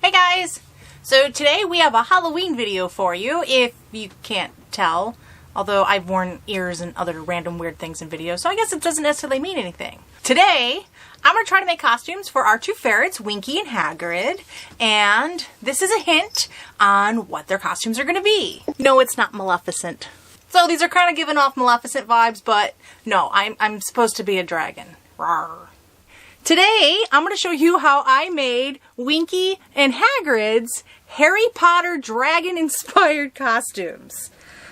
Hey guys! So today we have a Halloween video for you, if you can't tell. Although I've worn ears and other random weird things in videos, so I guess it doesn't necessarily mean anything. Today, I'm going to try to make costumes for our two ferrets, Winky and Hagrid, and this is a hint on what their costumes are going to be. No, it's not Maleficent. So these are kind of giving off Maleficent vibes, but no, I'm supposed to be a dragon. Rawr. Today, I'm going to show you how I made Winky and Hagrid's Harry Potter dragon-inspired costumes.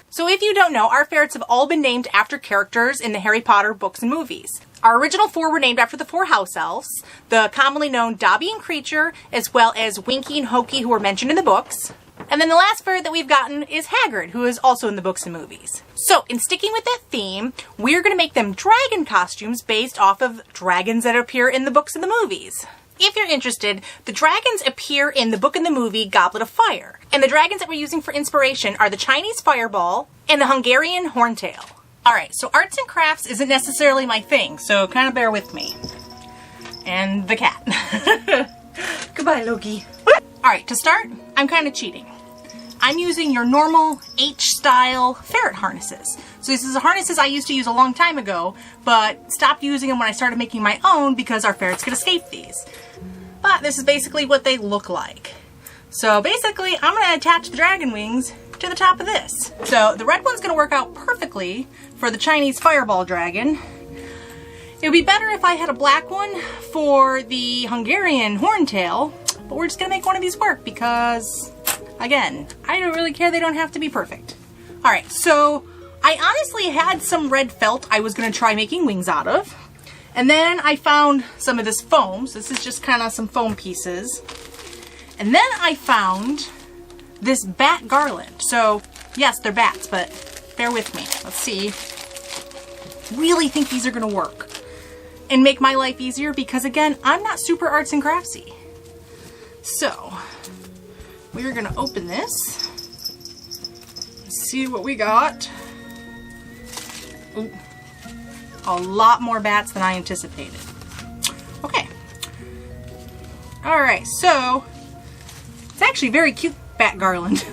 So if you don't know, our ferrets have all been named after characters in the Harry Potter books and movies. Our original four were named after the four house elves, the commonly known Dobby and Creature, as well as Winky and Hokey, who were mentioned in the books. And then the last ferret that we've gotten is Hagrid, who is also in the books and movies. So, in sticking with that theme, we're going to make them dragon costumes based off of dragons that appear in the books and the movies. If you're interested, the dragons appear in the book and the movie Goblet of Fire. And the dragons that we're using for inspiration are the Chinese Fireball and the Hungarian Horntail. Alright, so arts and crafts isn't necessarily my thing, so kind of bear with me. And the cat. Goodbye, Loki. Alright, to start, I'm kind of cheating. I'm using your normal H-style ferret harnesses. So this is the harnesses I used to use a long time ago, but stopped using them when I started making my own because our ferrets could escape these. But this is basically what they look like. So basically, I'm going to attach the dragon wings to the top of this. So the red one's going to work out perfectly for the Chinese Fireball dragon. It would be better if I had a black one for the Hungarian Horntail, but we're just going to make one of these work because, again, I don't really care. They don't have to be perfect. Alright, so I honestly had some red felt I was going to try making wings out of. And then I found some of this foam. So this is just kind of some foam pieces. And then I found this bat garland. So, yes, they're bats, but bear with me. Let's see. Really think these are going to work and make my life easier because, again, I'm not super arts and craftsy. So, we're going to open this and see what we got. Ooh, a lot more bats than I anticipated. Okay. Alright, so it's actually very cute bat garland.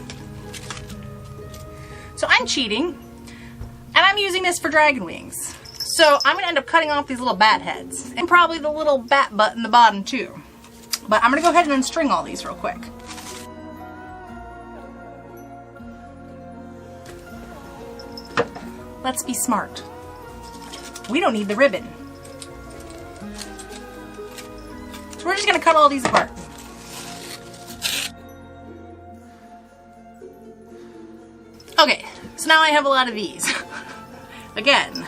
So I'm cheating, and I'm using this for dragon wings. So I'm going to end up cutting off these little bat heads, and probably the little bat butt in the bottom too. But I'm going to go ahead and unstring all these real quick. Let's be smart. We don't need the ribbon. So we're just going to cut all these apart. Okay, so now I have a lot of these. Again,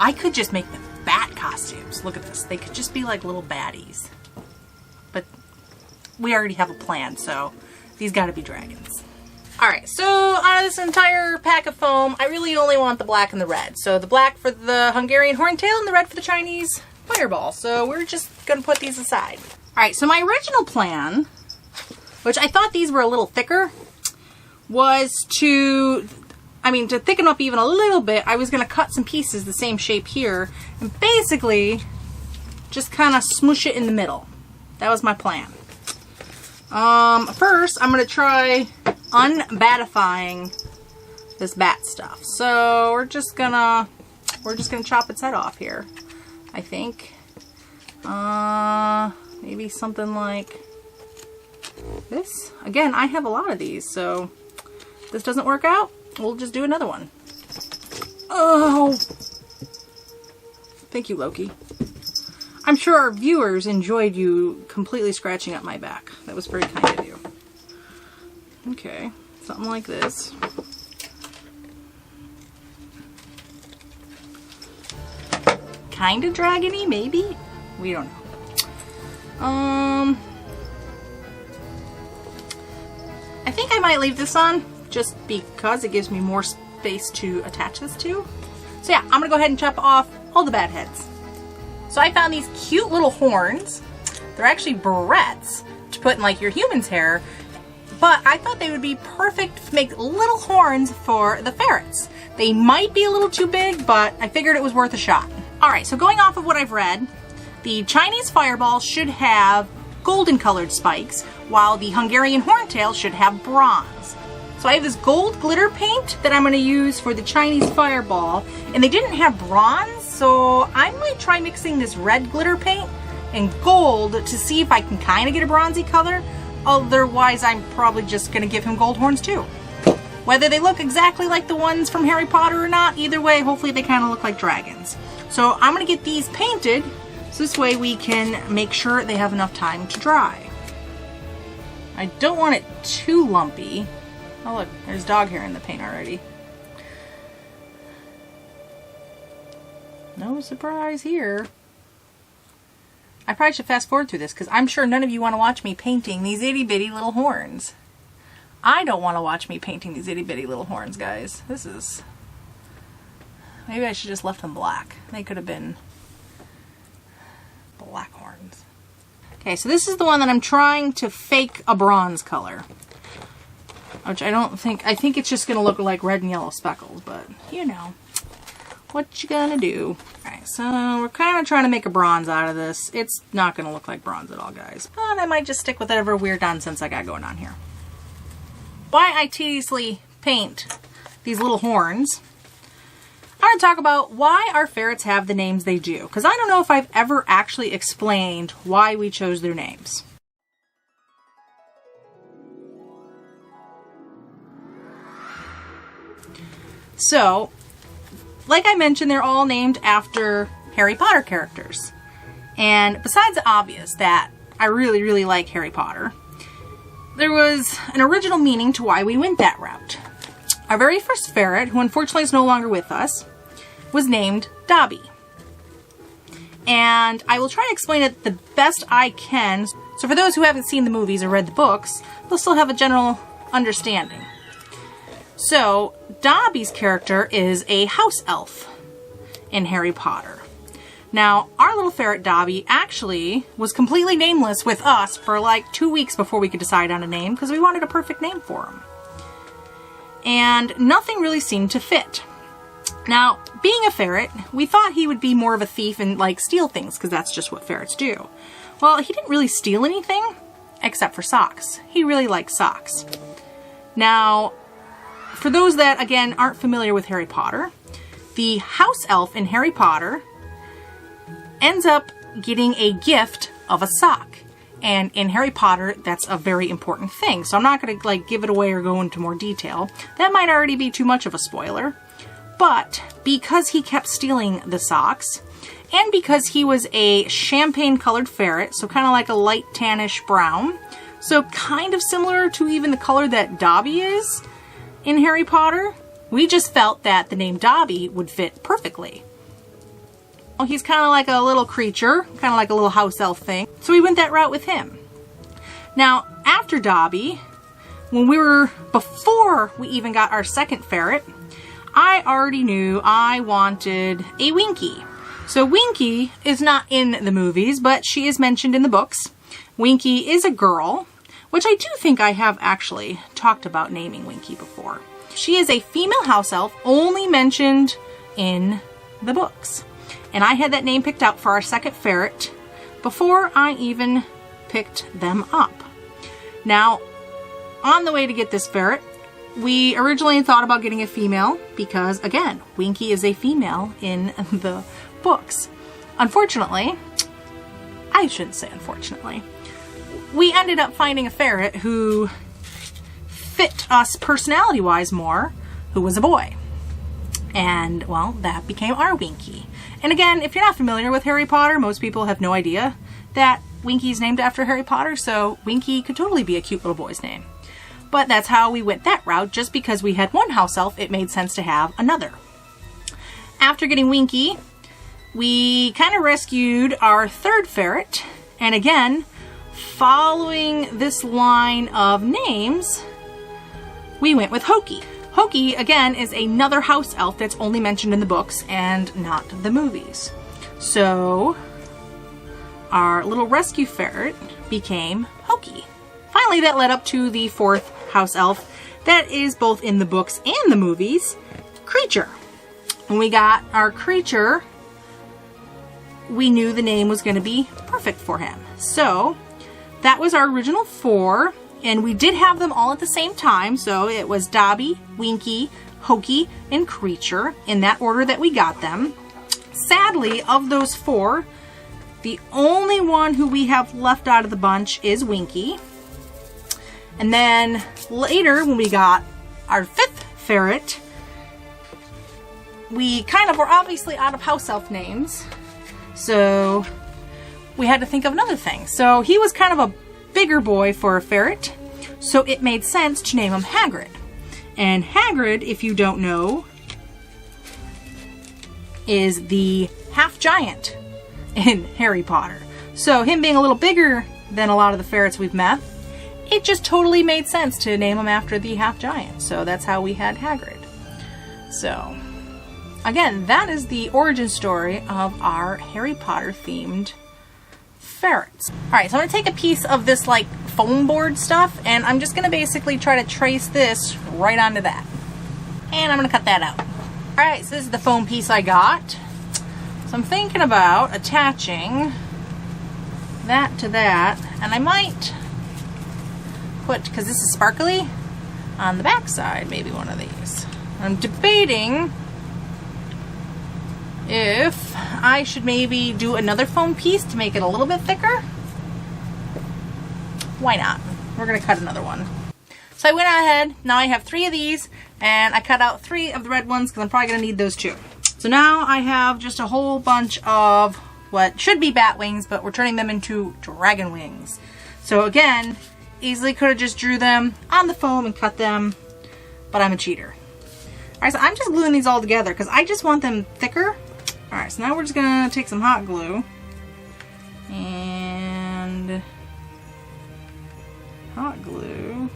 I could just make them bat costumes. Look at this. They could just be like little baddies. But we already have a plan, so these gotta be dragons. Alright, so out of this entire pack of foam, I really only want the black and the red. So the black for the Hungarian Horntail and the red for the Chinese Fireball. So we're just gonna put these aside. Alright, so my original plan, which I thought these were a little thicker, was to thicken up even a little bit. I was going to cut some pieces the same shape here and basically just kind of smoosh it in the middle. That was my plan. First, I'm going to try unbatifying this bat stuff. So we're just gonna chop its head off here, I think. Maybe something like this. Again, I have a lot of these, so if this doesn't work out, we'll just do another one. Oh! Thank you, Loki. I'm sure our viewers enjoyed you completely scratching up my back. That was very kind of you. Okay, something like this. Kind of dragony, maybe? We don't know. I think I might leave this on just because it gives me more space to attach this to. So yeah, I'm gonna go ahead and chop off all the bat heads. So I found these cute little horns. They're actually barrettes to put in like your human's hair, but I thought they would be perfect to make little horns for the ferrets. They might be a little too big, but I figured it was worth a shot. Alright, so going off of what I've read, the Chinese Fireball should have golden colored spikes, while the Hungarian horntail should have bronze. So I have this gold glitter paint that I'm going to use for the Chinese fireball, and they didn't have bronze, so I might try mixing this red glitter paint and gold to see if I can kind of get a bronzy color. Otherwise, I'm probably just going to give him gold horns too. Whether they look exactly like the ones from Harry Potter or not, either way, hopefully they kind of look like dragons. So I'm going to get these painted, so this way we can make sure they have enough time to dry. I don't want it too lumpy. Oh look, there's dog hair in the paint already. No surprise here. I probably should fast forward through this because I'm sure none of you want to watch me painting these itty bitty little horns. I don't want to watch me painting these itty bitty little horns, guys. This is... Maybe I should just left them black. They could have been black horns. Okay, so this is the one that I'm trying to fake a bronze color. Which I don't think... I think it's just going to look like red and yellow speckles, but you know. What you gonna do? Alright, so we're kind of trying to make a bronze out of this. It's not going to look like bronze at all, guys. But I might just stick with whatever weird nonsense I got going on here. Why I tediously paint these little horns, I want to talk about why our ferrets have the names they do. Because I don't know if I've ever actually explained why we chose their names. So, like I mentioned, they're all named after Harry Potter characters. And besides the obvious that I really, really like Harry Potter, there was an original meaning to why we went that route. Our very first ferret, who unfortunately is no longer with us, was named Dobby. And I will try to explain it the best I can. So for those who haven't seen the movies or read the books, they'll still have a general understanding. So, Dobby's character is a house elf in Harry Potter. Now, our little ferret Dobby actually was completely nameless with us for like 2 weeks before we could decide on a name because we wanted a perfect name for him. And nothing really seemed to fit. Now, being a ferret, we thought he would be more of a thief and like steal things because that's just what ferrets do. Well, he didn't really steal anything except for socks. He really liked socks. Now, for those that, again, aren't familiar with Harry Potter, the house elf in Harry Potter ends up getting a gift of a sock. And in Harry Potter, that's a very important thing. So I'm not going to like give it away or go into more detail. That might already be too much of a spoiler. But because he kept stealing the socks, and because he was a champagne-colored ferret, so kind of like a light tannish brown, so kind of similar to even the color that Dobby is in Harry Potter, we just felt that the name Dobby would fit perfectly. Well, he's kind of like a little creature, kind of like a little house elf thing, so we went that route with him. Now, after Dobby, before we even got our second ferret, I already knew I wanted a Winky. So Winky is not in the movies, but she is mentioned in the books. Winky is a girl, which I do think I have actually talked about naming Winky before. She is a female house elf, only mentioned in the books. And I had that name picked out for our second ferret before I even picked them up. Now, on the way to get this ferret, we originally thought about getting a female because, again, Winky is a female in the books. Unfortunately, I shouldn't say unfortunately, we ended up finding a ferret who fit us personality-wise more, who was a boy. And, well, that became our Winky. And again, if you're not familiar with Harry Potter, most people have no idea that Winky's named after Harry Potter, so Winky could totally be a cute little boy's name. But that's how we went that route. Just because we had one house elf, it made sense to have another. After getting Winky, we kind of rescued our third ferret. And again, following this line of names, we went with Hokey. Hokey, again, is another house elf that's only mentioned in the books and not the movies. So, our little rescue ferret became Hokey. Finally, that led up to the fourth house elf that is both in the books and the movies, Creature. When we got our Creature, we knew the name was going to be perfect for him. So, that was our original 4, and we did have them all at the same time. So it was Dobby, Winky, Hokey, and Creature in that order that we got them. Sadly, of those 4, the only one who we have left out of the bunch is Winky. And then later, when we got our 5th ferret, we kind of were obviously out of house elf names. So we had to think of another thing. So he was kind of a bigger boy for a ferret, so it made sense to name him Hagrid. And Hagrid, if you don't know, is the half giant in Harry Potter. So him being a little bigger than a lot of the ferrets we've met, it just totally made sense to name him after the half giant. So that's how we had Hagrid. So again, that is the origin story of our Harry Potter themed ferrets. Alright, so I'm going to take a piece of this like foam board stuff, and I'm just going to basically try to trace this right onto that. And I'm going to cut that out. Alright, so this is the foam piece I got. So I'm thinking about attaching that to that, and I might put, because this is sparkly, on the back side, maybe one of these. I'm debating if I should maybe do another foam piece to make it a little bit thicker. Why not? We're going to cut another one. So I went ahead, now I have 3 of these, and I cut out 3 of the red ones because I'm probably going to need those too. So now I have just a whole bunch of what should be bat wings, but we're turning them into dragon wings. So again, easily could have just drew them on the foam and cut them, but I'm a cheater. Alright, so I'm just gluing these all together because I just want them thicker. Alright, so now we're just going to take some hot glue and hot glue.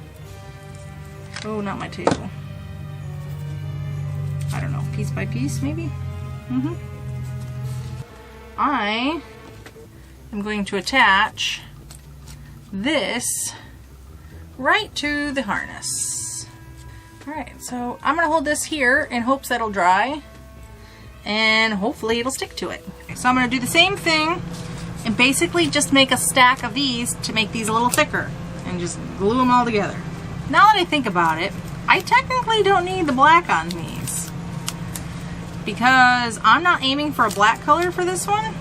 Oh, not my table. I don't know, piece by piece maybe? I am going to attach this right to the harness. Alright, so I'm going to hold this here in hopes that it'll dry, and hopefully it'll stick to it. So I'm going to do the same thing and basically just make a stack of these to make these a little thicker and just glue them all together. Now that I think about it, I technically don't need the black on these because I'm not aiming for a black color for this one.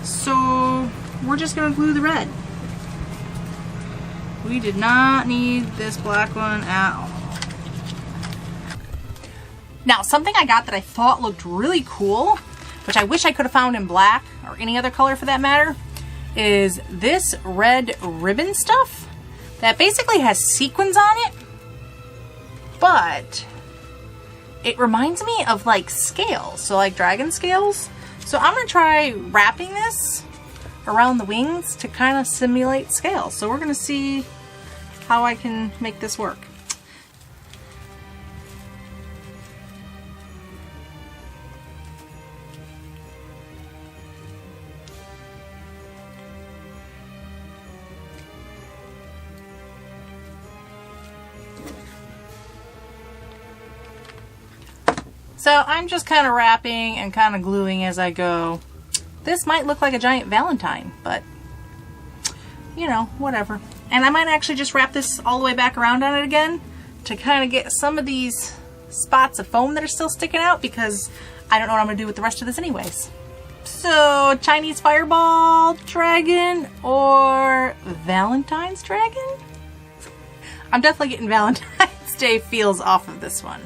So we're just going to glue the red. We did not need this black one at all. Now, something I got that I thought looked really cool, which I wish I could have found in black or any other color for that matter, is this red ribbon stuff that basically has sequins on it, but it reminds me of like scales, so like dragon scales. So I'm going to try wrapping this around the wings to kind of simulate scales. So we're going to see how I can make this work. So I'm just kind of wrapping and kind of gluing as I go. This might look like a giant Valentine, but you know, whatever. And I might actually just wrap this all the way back around on it again to kind of get some of these spots of foam that are still sticking out, because I don't know what I'm going to do with the rest of this anyways. So, Chinese fireball dragon or Valentine's dragon? I'm definitely getting Valentine's Day feels off of this one.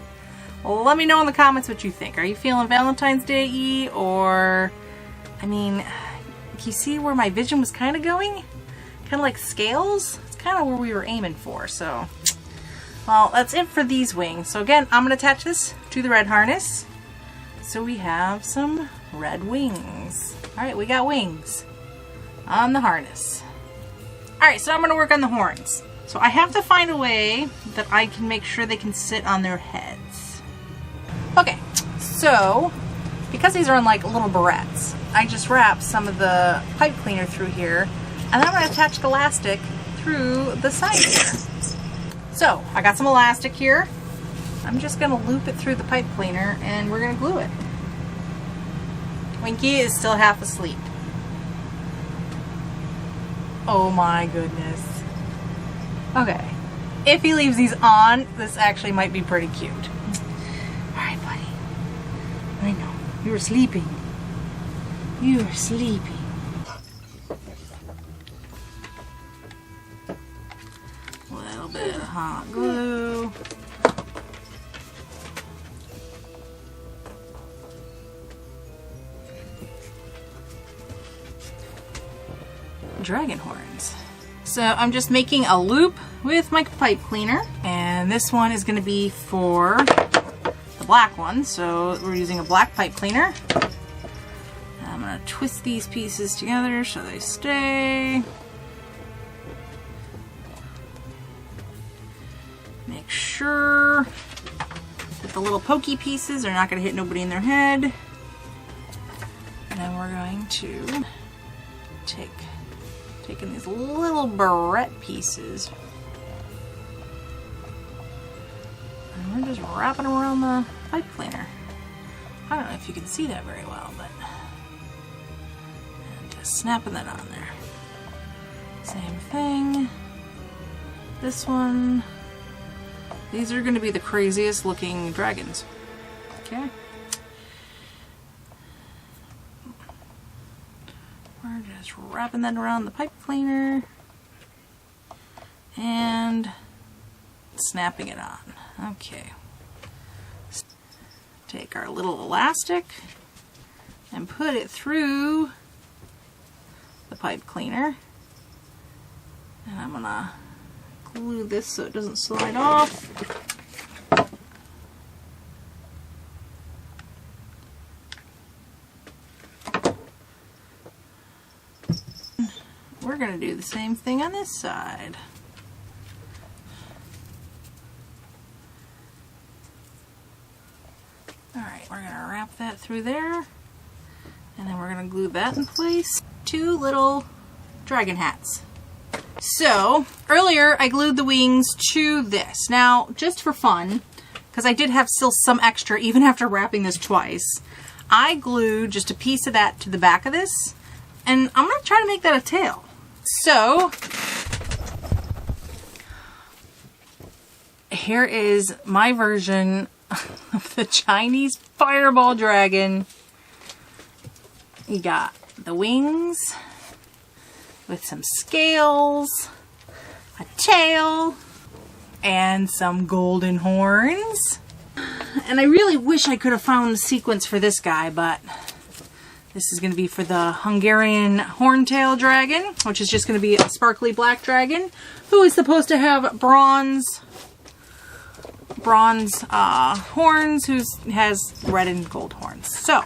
Well, let me know in the comments what you think. Are you feeling Valentine's Day-y, or, I mean, you see where my vision was kind of going? Kind of like scales? It's kind of where we were aiming for, so. Well, that's it for these wings. So again, I'm going to attach this to the red harness. So we have some red wings. Alright, we got wings on the harness. Alright, so I'm going to work on the horns. So I have to find a way that I can make sure they can sit on their heads. Okay, so because these are in like little barrettes, I just wrap some of the pipe cleaner through here, and then I'm going to attach the elastic through the side here. So I got some elastic here. I'm just going to loop it through the pipe cleaner and we're going to glue it. Winky is still half asleep. Oh my goodness. Okay. If he leaves these on, this actually might be pretty cute. Alright, buddy. I know. You were sleeping. You were sleeping. A little bit of hot glue. Dragon horns. So I'm just making a loop with my pipe cleaner, and this one is going to be for the black one, so we're using a black pipe cleaner. I'm going to twist these pieces together so they stay. Make sure that the little pokey pieces are not going to hit nobody in their head. And then we're going to taking these little barrette pieces, and we're just wrapping them around the pipe cleaner. I don't know if you can see that very well, but and just snapping that on there. Same thing. This one. These are going to be the craziest looking dragons. Okay. We're just wrapping that around the pipe cleaner and snapping it on. Okay. Take our little elastic and put it through the pipe cleaner. And I'm gonna glue this so it doesn't slide off. We're going to do the same thing on this side. Alright, we're going to wrap that through there, and then we're going to glue that in place. 2 little dragon hats. So, earlier I glued the wings to this. Now, just for fun, because I did have still some extra even after wrapping this twice, I glued just a piece of that to the back of this, and I'm going to try to make that a tail. So, here is my version of the Chinese fireball dragon. You got the wings with some scales, a tail, and some golden horns. And I really wish I could have found the sequence for this guy, but this is going to be for the Hungarian horntail dragon, which is just going to be a sparkly black dragon who is supposed to have bronze horns, who has red and gold horns. So,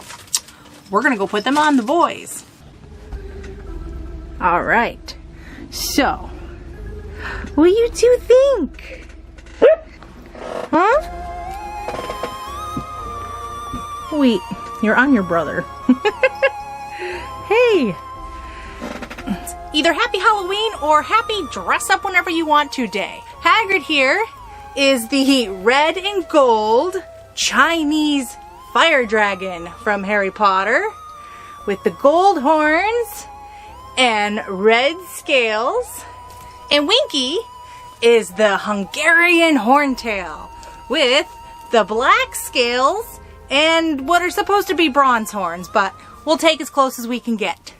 we're going to go put them on the boys. Alright, so, what do you two think? Huh? Wait, you're on your brother. Hey! Either happy Halloween or happy dress up whenever you want to day. Hagrid here is the red and gold Chinese fire dragon from Harry Potter with the gold horns and red scales. And Winky is the Hungarian horntail with the black scales and what are supposed to be bronze horns, but we'll take as close as we can get.